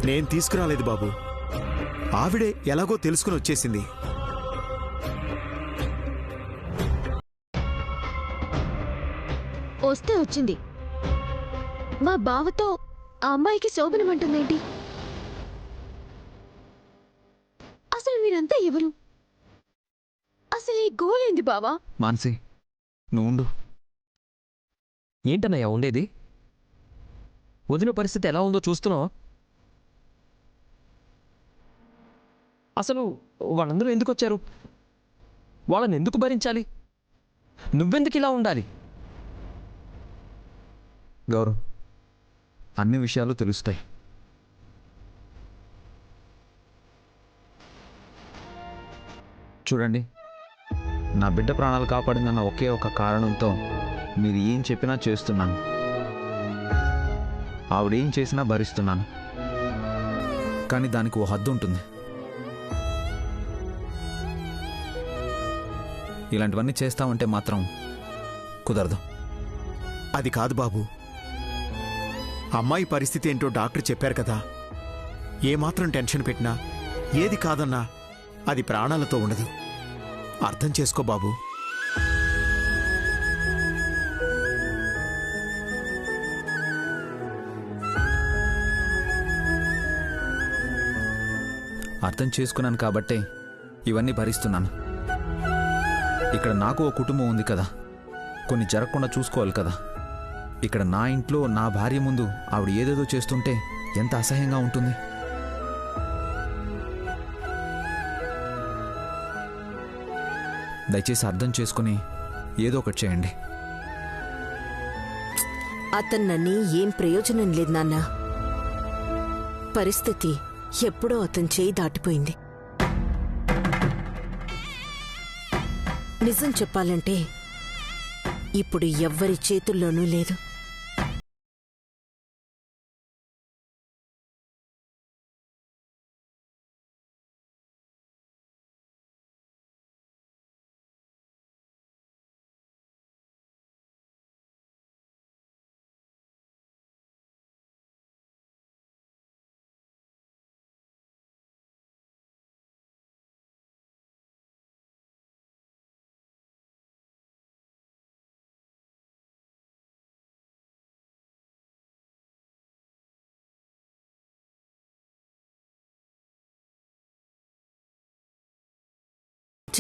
నేను తీసుకురాలేదు బాబు, ఆవిడే ఎలాగో తెలుసుకుని వచ్చేసింది. వస్తే వచ్చింది. మా బావతో ఆ అమ్మాయికి శోభనమంటుందేంటి? అసలు మీరంతా ఎవరు? అసలు ఈ గోలేంది బావా? మాన్సి, నువ్వు ఏంటన్నయ్యా ఉండేది? వదిన పరిస్థితి ఎలా ఉందో చూస్తున్నావా? అసలు వాళ్ళందరూ ఎందుకు వచ్చారు? వాళ్ళని ఎందుకు భరించాలి? నువ్వెందుకు ఇలా ఉండాలి? గౌరవ్, అన్ని విషయాలు తెలుస్తాయి. చూడండి, నా బిడ్డ ప్రాణాలు కాపాడిందన్న ఒకే ఒక కారణంతో మీరు ఏం చెప్పినా చేస్తున్నాను. ఆవిడేం చేసినా భరిస్తున్నాను. కానీ దానికి ఓ హద్దు ఉంటుంది. ఇలాంటివన్నీ చేస్తామంటే మాత్రం కుదరదు. అది కాదు బాబు, అమ్మాయి పరిస్థితి ఏంటో డాక్టర్ చెప్పారు కదా. ఏమాత్రం టెన్షన్ పెట్టినా, ఏది కాదన్నా అది ప్రాణాలతో ఉండదు. అర్థం చేసుకో బాబు. అర్థం చేసుకున్నాను కాబట్టే ఇవన్నీ భరిస్తున్నాను. ఇక్కడ నాకు ఓ కుటుంబం ఉంది కదా, కొన్ని జరగకుండా చూసుకోవాలి కదా. ఇక్కడ నా ఇంట్లో నా భార్య ముందు ఆవిడ ఏదేదో చేస్తుంటే ఎంత అసహ్యంగా ఉంటుంది. దయచేసి అర్థం చేసుకుని ఏదో ఒకటి చేయండి. అతన్నని ఏం ప్రయోజనం లేదు నాన్న. పరిస్థితి ఎప్పుడో అతని చేయి దాటిపోయింది. నిజం చెప్పాలంటే ఇప్పుడు ఎవ్వరి చేతుల్లోనూ లేదు.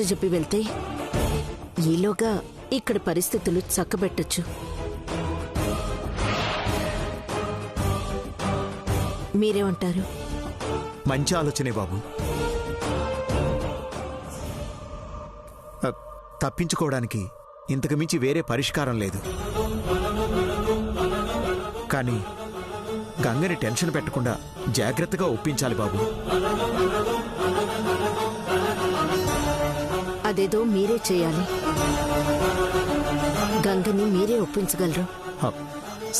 చెప్పి వెళ్తే ఈలోగా ఇక్కడ పరిస్థితులు చక్కబెట్టొచ్చు. మీరేమంటారు? మంచి ఆలోచనే బాబు. తప్పించుకోవడానికి ఇంతకు మించి వేరే పరిష్కారం లేదు. కానీ గంగని టెన్షన్ పెట్టకుండా జాగ్రత్తగా ఒప్పించాలి బాబు. అదేదో మీరే చేయాలి. గంగని మీరే ఒప్పించగలరు.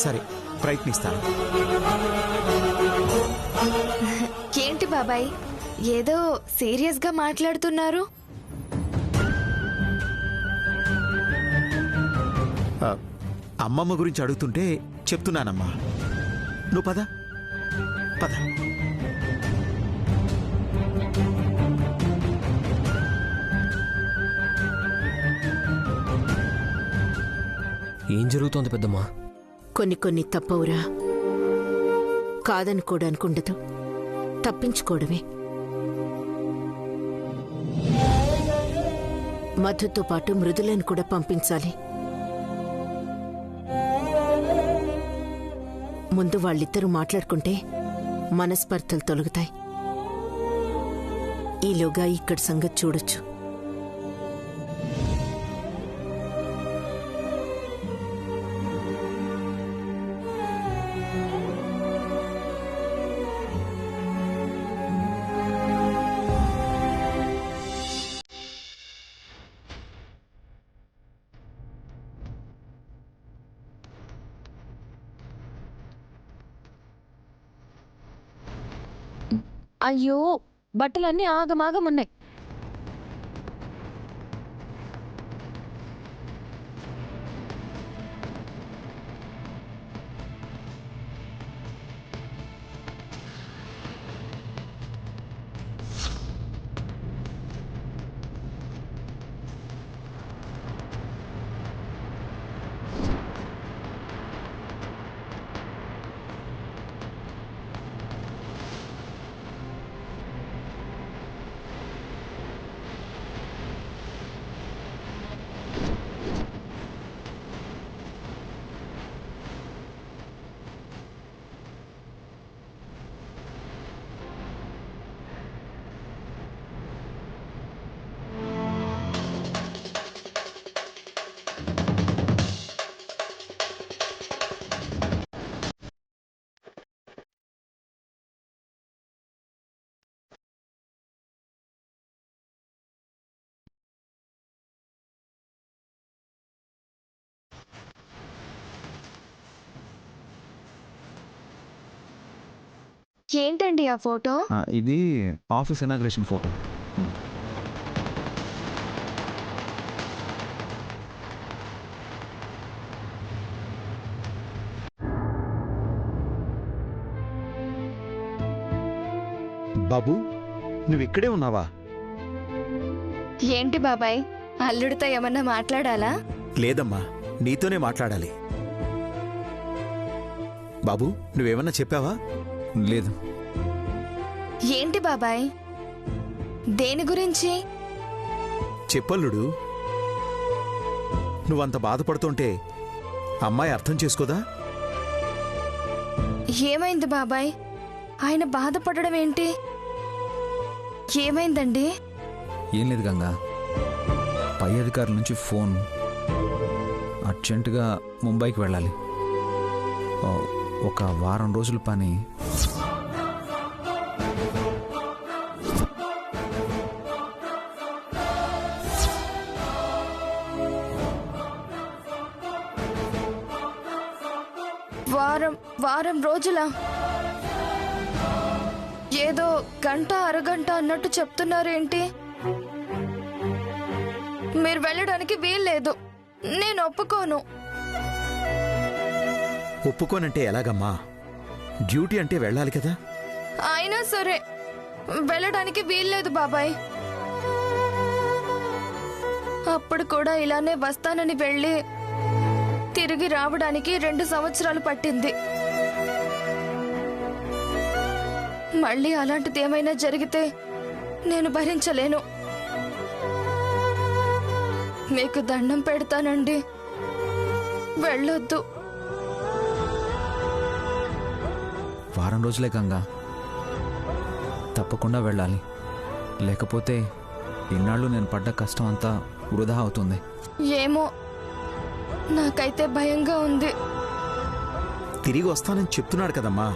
సరే, ప్రయత్నిస్తాను. ఏంటి బాబాయ్, ఏదో సీరియస్గా మాట్లాడుతున్నారు? అమ్మమ్మ గురించి అడుగుతుంటే చెప్తున్నానమ్మా. నువ్వు పద పద. ఏం జరుగుతోంది పెద్దమ్మా? కొన్ని తప్పవురా. కాదనుకోవడానికి ఉండదు, తప్పించుకోవడమే. మధుతో పాటు మృదులను కూడా పంపించాలి. ముందు వాళ్ళిద్దరూ మాట్లాడుకుంటే మనస్పర్ధలు తొలగుతాయి. ఈలోగా ఇక్కడ సంగతి చూడొచ్చు. అయ్యో, బట్టలన్నీ ఆగమాగమున్నాయి. ఏంటండి ఆ ఫోటో? ఇది ఆఫీస్ ఇనాగ్రేషన్ ఫోటో. బాబు, నువ్విక్కడే ఉన్నావా? ఏంటి బాబాయ్, అల్లుడితో ఏమన్నా మాట్లాడాలా? లేదమ్మా, నీతోనే మాట్లాడాలి. బాబు, నువ్వేమన్నా చెప్పావా? లేదు. ఏంటి బాబాయ్, దేని గురించి? చెప్పల్లుడు. నువ్వంత బాధపడుతుంటే అమ్మాయి అర్థం చేసుకోదా? ఏమైంది బాబాయ్, ఆయన బాధపడడం ఏంటి? ఏమైందండి? ఏం లేదు గంగా, పై అధికారుల నుంచి ఫోన్. అర్జెంటుగా ముంబైకి వెళ్ళాలి. ఒక వారం రోజుల పని. వారం రోజులా? ఏదో గంట అరగంట అన్నట్టు చెప్తున్నారేంటి? మీరు వెళ్ళడానికి వీల్లేదు, నేను ఒప్పుకోను. ఒప్పుకోనంటే ఎలాగమ్మా? డ్యూటీ అంటే వెళ్ళాలి కదా. అయినా సరే వెళ్ళడానికి వీల్లేదు బాబాయ్. అప్పుడు కూడా ఇలానే వస్తానని వెళ్ళి తిరిగి రావడానికి 2 సంవత్సరాలు పట్టింది. మళ్ళీ అలాంటిది ఏమైనా జరిగితే నేను భరించలేను. మీకు దండం పెడతానండి, వెళ్ళొద్దు. వారం రోజులే గంగా, తప్పకుండా వెళ్ళాలి. లేకపోతే ఇన్నాళ్ళు నేను పడ్డ కష్టం అంతా వృధా అవుతుంది. ఏమో, నాకైతే భయంగా ఉంది. తిరిగి వస్తానని చెప్తున్నాడు కదమ్మా,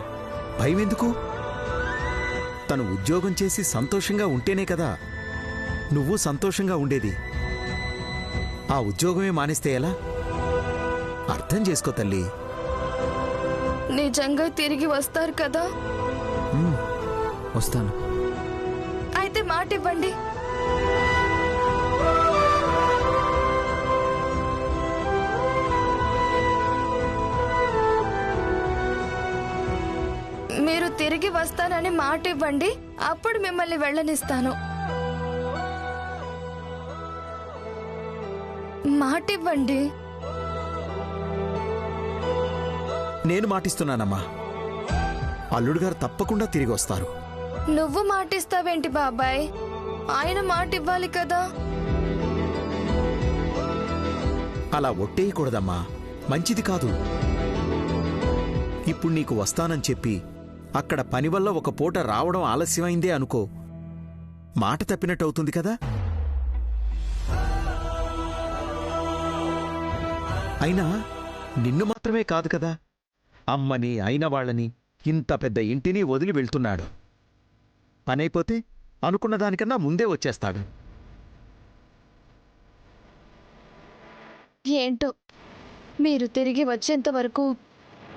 భయం ఎందుకు? తను ఉద్యోగం చేసి సంతోషంగా ఉంటేనే కదా నువ్వు సంతోషంగా ఉండేది. ఆ ఉద్యోగమే మానేస్తే ఎలా? అర్థం చేసుకో తల్లి. నిజంగా తిరిగి వస్తారు కదా? వస్తాను. అయితే మాట ఇవ్వండి. మీరు తిరిగి వస్తానని మాట ఇవ్వండి, అప్పుడు మిమ్మల్ని వెళ్ళనిస్తాను. మాట ఇవ్వండి. నేను మాటిస్తున్నానమ్మా, అల్లుడు గారు తప్పకుండా తిరిగి వస్తారు. నువ్వు మాటిస్తావేంటి బాబాయ్? ఆయన మాట ఇవ్వాలి కదా. అలా ఒట్టేయకూడదమ్మా, మంచిది కాదు. ఇప్పుడు నీకు వస్తానని చెప్పి అక్కడ పని వల్ల ఒక పూట రావడం ఆలస్యమైందే అనుకో, మాట తప్పినట్టు అవుతుంది కదా. అయినా నిన్ను మాత్రమే కాదు కదా, అమ్మని అయిన వాళ్ళని, ఇంత పెద్ద ఇంటిని వదిలి వెళ్తున్నాడు. పనైపోతే అనుకున్న దానికన్నా ముందే వచ్చేస్తాడు. ఏంటో, మీరు తిరిగి వచ్చేంత వరకు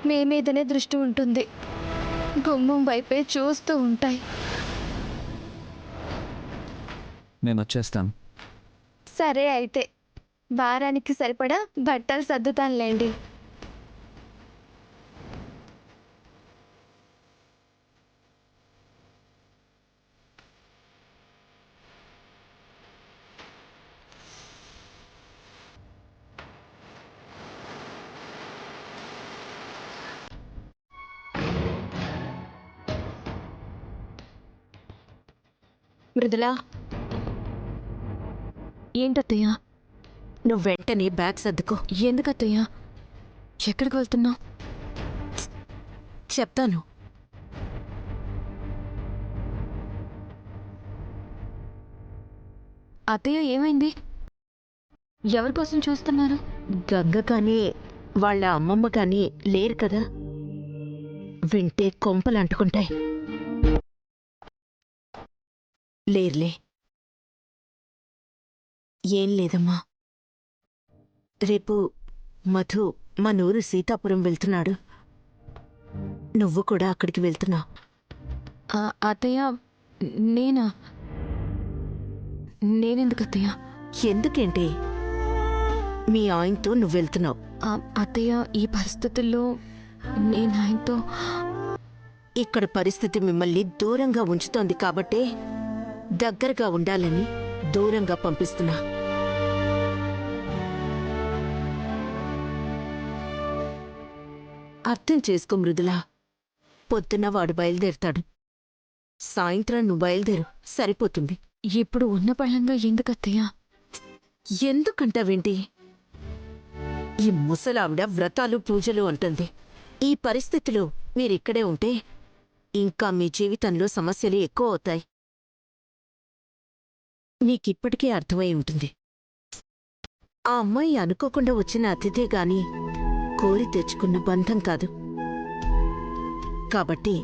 మీ మీదనే దృష్టి ఉంటుంది, గుమ్మం వైపే చూస్తూ ఉంటాయి. నేను వచ్చేస్తాను. సరే అయితే, వారానికి సరిపడా బట్టలు సర్దుతానులేండి. మృదులా, ఏంటత్తయ్యా? నువ్వు వెంటనే బ్యాగ్ సర్దుకో. ఎందుకత్తయ్యా? ఎక్కడికి వెళ్తున్నావు? చెప్తాను. అత్తయ్య ఏమైంది? ఎవరి కోసం చూస్తున్నారు? గంగ కానీ వాళ్ళ అమ్మమ్మ కానీ లేరు కదా, వింటే కొంపలు అంటుకుంటాయి. లేర్లే, ఏం లేదమ్మా. రేపు మధు మనూరు సీతాపురం వెళ్తున్నాడు. నువ్వు కూడా అక్కడికి వెళ్తున్నావు. అత్తయ్య నేనా? నేనెందుకు అత్తయ్య? ఎందుకేంటి మీ ఆయనతో నువ్వు వెళ్తున్నావు? అత్తయ్య ఈ పరిస్థితుల్లో నేను ఆయనతో ఇక్కడ పరిస్థితి మిమ్మల్ని దూరంగా ఉంచుతోంది కాబట్టే దగ్గరగా ఉండాలని దూరంగా పంపిస్తున్నా. అర్థం చేసుకో మృదులా. పొద్దున్న వాడు బయలుదేరుతాడు, సాయంత్రం నువ్వు బయలుదేరు, సరిపోతుంది. ఇప్పుడు ఉన్న పళ్ళంగా ఎందుకు అత్తయ్య? ఎందుకంటావేంటి? ఈ ముసలావిడ వ్రతాలు పూజలు అంటుంది. ఈ పరిస్థితిలో మీరిక్కడే ఉంటే ఇంకా మీ జీవితంలో సమస్యలు ఎక్కువ అవుతాయి. నీకిప్పటికే అర్థమై ఉంటుంది. ఆ అమ్మాయి అనుకోకుండా వచ్చిన అతిథే గాని కోరి తెచ్చుకున్న బంధం కాదు. కాబట్టి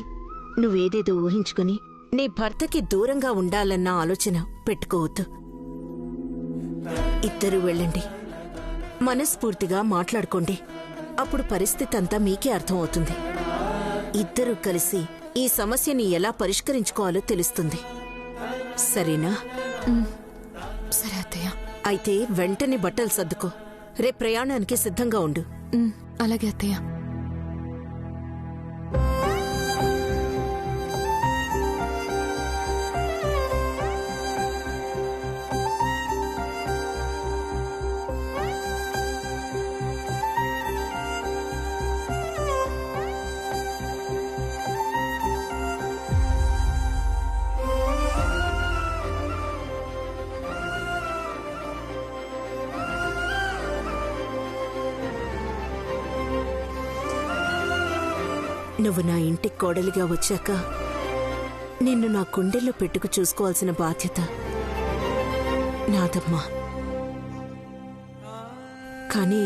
నువ్వేదేదో ఊహించుకుని నీ భర్తకి దూరంగా ఉండాలన్న ఆలోచన పెట్టుకోవద్దు. ఇద్దరూ వెళ్ళండి, మనస్ఫూర్తిగా మాట్లాడుకోండి. అప్పుడు పరిస్థితి అంతా మీకే అర్థమవుతుంది. ఇద్దరూ కలిసి ఈ సమస్యని ఎలా పరిష్కరించుకోవాలో తెలుస్తుంది. సరేనా? సరే అత్తయ్య. అయితే వెంటనే బట్టలు సర్దుకో. రేపు ప్రయాణానికి సిద్ధంగా ఉండు. అలాగే అత్తయ్య. నువ్వు నా ఇంటికి కోడలిగా వచ్చాక నిన్ను నా గుండెల్లో పెట్టుకు చూసుకోవాల్సిన బాధ్యత నాదమ్మా. కానీ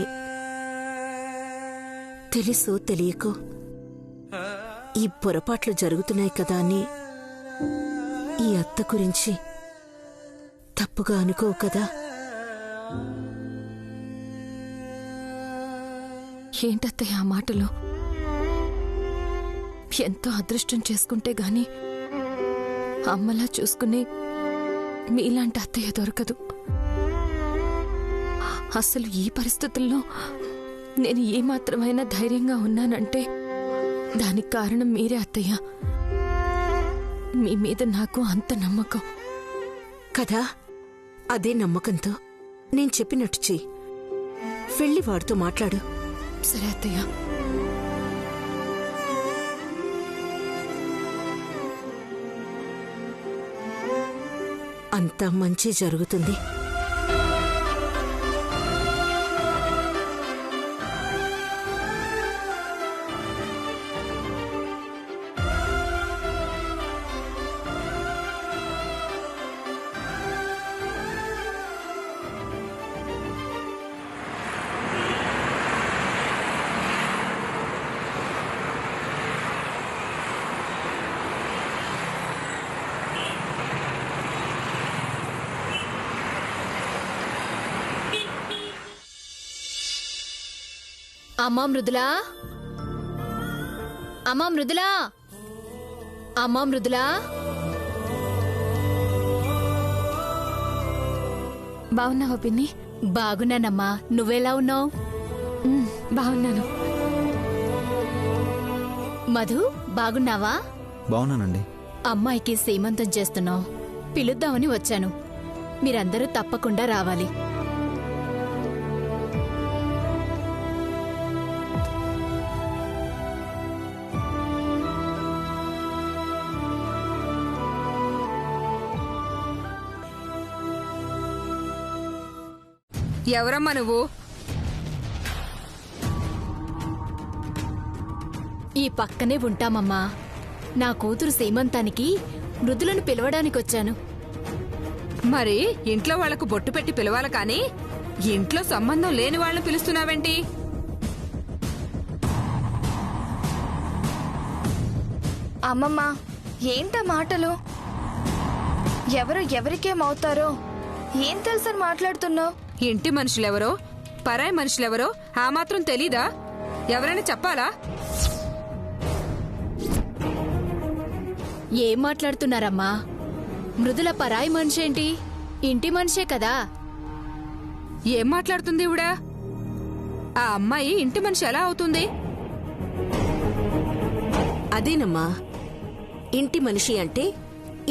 తెలుసో తెలియకో ఈ పొరపాట్లు జరుగుతున్నాయి కదా అని ఈ అత్త గురించి తప్పుగా అనుకోవు కదా? ఏంటత్తయ్య ఆ మాటలు? ఎంతో అదృష్టం చేసుకుంటే గాని అమ్మలా చూసుకుని మీలాంటి అత్తయ్య దొరకదు. అసలు ఈ పరిస్థితుల్లో నేను ఏమాత్రమైనా ధైర్యంగా ఉన్నానంటే దానికి కారణం మీరే అత్తయ్య. మీ మీద నాకు అంత నమ్మకం కదా. అదే నమ్మకంతో నేను చెప్పినట్టు చెయ్యి. వెళ్ళి వాడితో మాట్లాడు. సరే అత్తయ్య. అంతా మంచి జరుగుతుంది. అమ్మా మృదులా, అమ్మా మృదులా, అమ్మా మృదులా. బాగున్నావా పిన్ని? బాగున్నానమ్మా, నువ్వెలా ఉన్నావు? బాగున్నాను. మధు, బాగున్నావా? బాగున్నానండి. అమ్మాయికి సీమంతం చేస్తున్నావు, పిలుద్దామని వచ్చాను. మీరందరూ తప్పకుండా రావాలి. ఎవరమ్మా నువ్వు? ఈ పక్కనే ఉంటామమ్మా. నా కూతురు సీమంతానికి మృదులను పిలవడానికొచ్చాను. మరి ఇంట్లో వాళ్లకు బొట్టు పెట్టి పిలవాలి కానీ ఇంట్లో సంబంధం లేని వాళ్ళని పిలుస్తున్నావేంటి? అమ్మమ్మ, ఏంటా మాటలు? ఎవరు ఎవరికేమవుతారో ఏం తెలుసని మాట్లాడుతున్నావు? ఇంటి మనుషులెవరో పరాయి మనుషులెవరో ఆ మాత్రం తెలీదా? ఎవరైనా చెప్పాలా? ఏం మాట్లాడుతున్నారమ్మా? మృదుల పరాయి మనిషేంటి? ఇంటి మనిషే కదా. ఏం మాట్లాడుతుంది ఇవిడా? ఆ అమ్మాయి ఇంటి మనిషి ఎలా అవుతుంది? అదేనమ్మా, ఇంటి మనిషి అంటే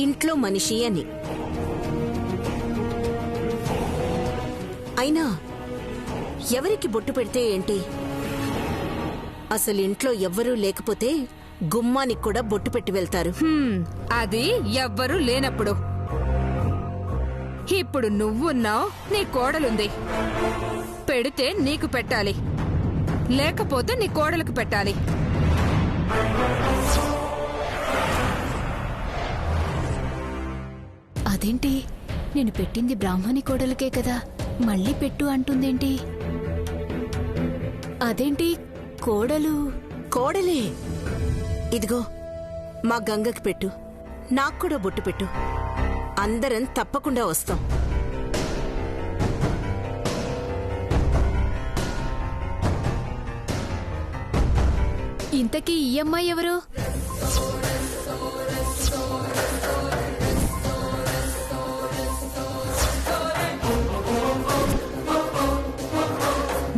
ఇంట్లో మనిషి అని. అయినా ఎవరికి బొట్టు పెడితే ఏంటి? అసలు ఇంట్లో ఎవ్వరూ లేకపోతే గుమ్మానికి కూడా బొట్టు పెట్టి వెళ్తారు. అది ఎవ్వరూ లేనప్పుడు. ఇప్పుడు నువ్వున్నావు, నీ కోడలుంది. పెడితే నీకు పెట్టాలి, లేకపోతే నీ కోడలకు పెట్టాలి. అదేంటి, నేను పెట్టింది బ్రాహ్మణి కోడలకే కదా, మళ్ళీ పెట్టు అంటుందేంటి? అదేంటి కోడలు? కోడలే. ఇదిగో మా గంగకి పెట్టు, నాకు కూడా బొట్టు పెట్టు. అందరం తప్పకుండా వస్తాం. ఇంతకీ ఈ అమ్మాయి ఎవరు?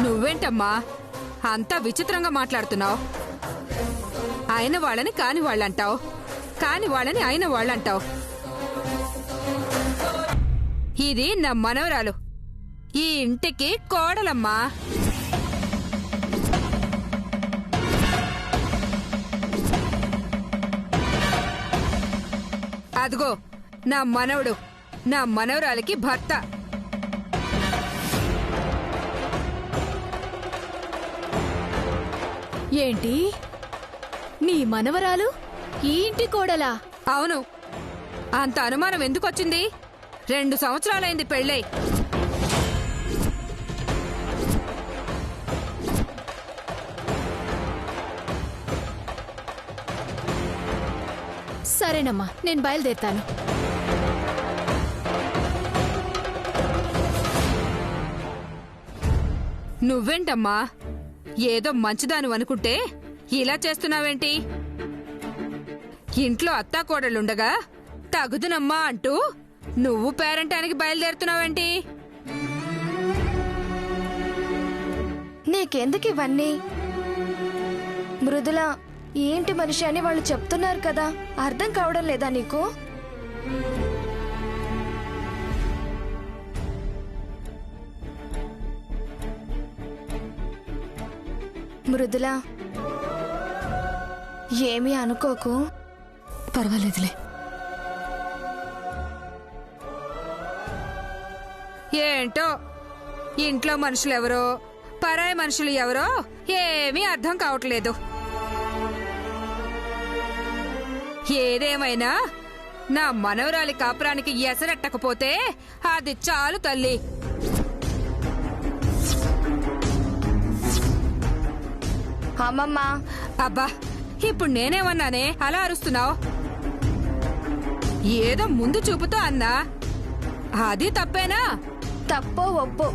నువ్వేంటమ్మా అంతా విచిత్రంగా మాట్లాడుతున్నావు? అయిన వాళ్ళని కాని వాళ్ళంటావు, కాని వాళ్ళని అయిన వాళ్ళంటావు. ఇది నా మనవరాలు, ఈ ఇంటికి కోడలమ్మా. అదిగో నా మనవడు, నా మనవరాలికి భర్త. ఏంటి, నీ మనవరాలు ఈ ఇంటి కోడలా? అవును. అంత అనుమానం ఎందుకొచ్చింది? 2 సంవత్సరాలైంది పెళ్ళై. సరేనమ్మా, నేను బయలుదేరుతాను. నువ్వేంటమ్మా ఏదో మంచిదాను అనుకుంటే ఇలా చేస్తున్నావేంటి? ఇంట్లో అత్తాకోడలుండగా తగుదునమ్మా అంటూ నువ్వు పేరంటానికి బయలుదేరుతున్నావేంటి? నీకెందుకు ఇవన్నీ? మృదుల ఏంటి మనిషి అని వాళ్ళు చెప్తున్నారు కదా, అర్థం కావడం లేదా నీకు? మృదుల ఏమీ అనుకోకు. పర్వాలేదులే. ఏంటో ఇంట్లో మనుషులెవరో పరాయి మనుషులు ఎవరో ఏమీ అర్థం కావట్లేదు. ఏదేమైనా నా మనవరాలి కాపురానికి ఎసరెట్టకపోతే అది చాలు తల్లి. అమ్మమ్మ, అబ్బా, ఇప్పుడు నేనేమన్నానే అలా అరుస్తున్నావు? ఏదో ముందు చూపుతో అన్నా, అది తప్పేనా? తప్పో ఒప్పో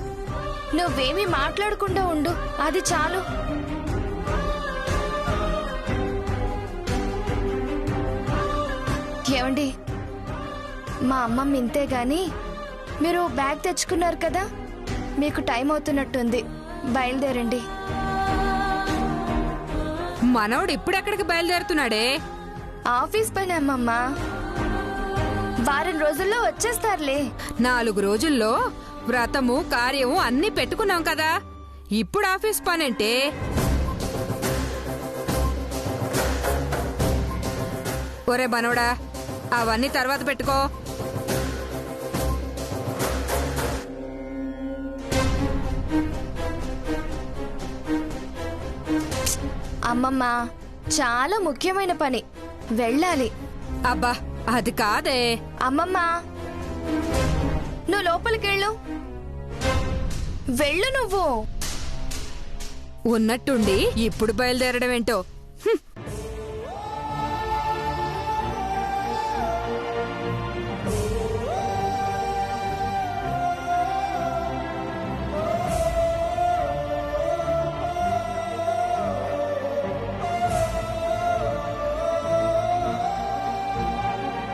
నువ్వేమీ మాట్లాడకుండా ఉండు, అది చాలు. ఏమండి, మా అమ్మమ్మ ఇంతే గాని మీరు బ్యాగ్ తెచ్చుకున్నారు కదా, మీకు టైం అవుతున్నట్టుంది, బయలుదేరండి. మనోడు ఇప్పుడెక్కడికి బయలుదేరుతున్నాడే? ఆఫీస్ పని అమ్మమ్మ, వారం రోజుల్లో వచ్చేస్తారులే. 4 రోజుల్లో వ్రతము కార్యము అన్నీ పెట్టుకున్నాం కదా, ఇప్పుడు ఆఫీస్ పనంటే? ఒరే మనోడా, అవన్నీ తర్వాత పెట్టుకో. అమ్మమ్మ, చాలా ముఖ్యమైన పని, వెళ్ళాలి. అబ్బా, అది కాదే. అమ్మమ్మ, నువ్వు లోపలికెళ్ళు, వెళ్ళు నువ్వు. ఉన్నట్టుండి ఇప్పుడు బయలుదేరడం ఏంటో.